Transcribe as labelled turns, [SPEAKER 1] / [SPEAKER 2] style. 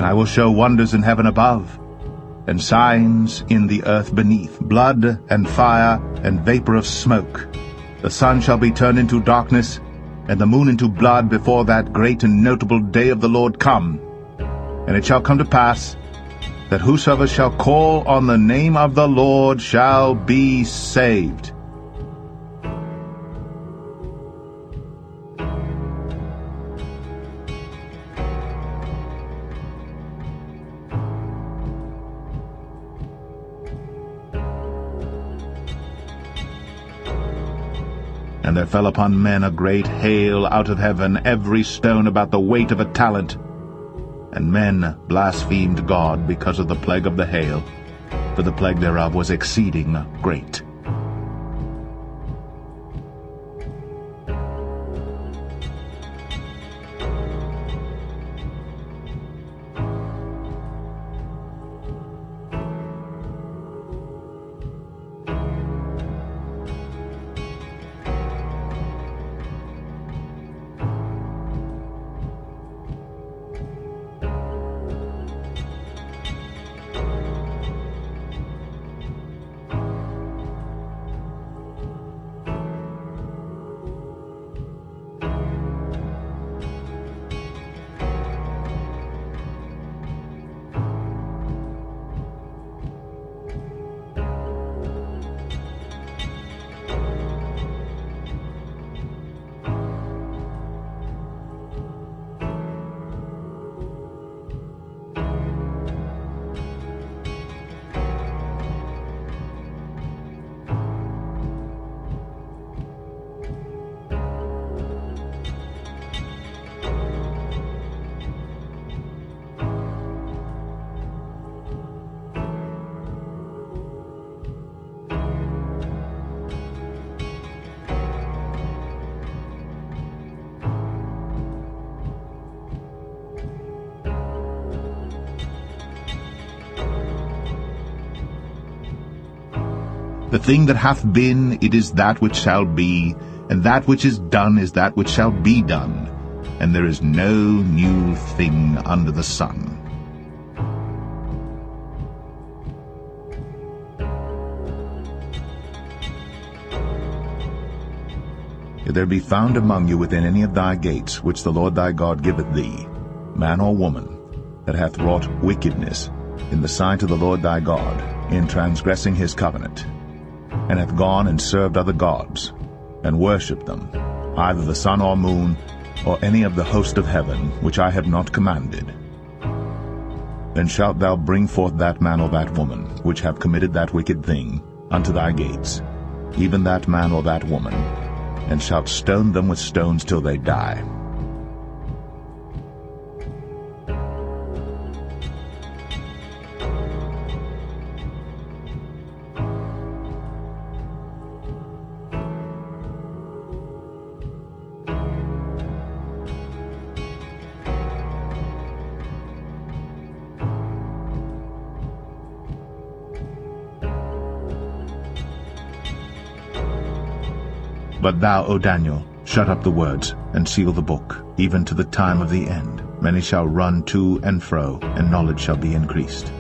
[SPEAKER 1] I will show wonders in heaven above, and signs in the earth beneath, blood and fire and vapor of smoke. The sun shall be turned into darkness, and the moon into blood before that great and notable day of the Lord come. And it shall come to pass that whosoever shall call on the name of the Lord shall be saved. And there fell upon men a great hail out of heaven, every stone about the weight of a talent. And men blasphemed God because of the plague of the hail, for the plague thereof was exceeding great. The thing that hath been, it is that which shall be, and that which is done is that which shall be done, and there is no new thing under the sun. If there be found among you within any of thy gates, which the Lord thy God giveth thee, man or woman, that hath wrought wickedness in the sight of the Lord thy God, in transgressing his covenant, and hath gone and served other gods, and worshipped them, either the sun or moon, or any of the host of heaven, which I have not commanded, then shalt thou bring forth that man or that woman, which have committed that wicked thing, unto thy gates, even that man or that woman, and shalt stone them with stones till they die. But thou, O Daniel, shut up the words, and seal the book, even to the time of the end. Many shall run to and fro, and knowledge shall be increased.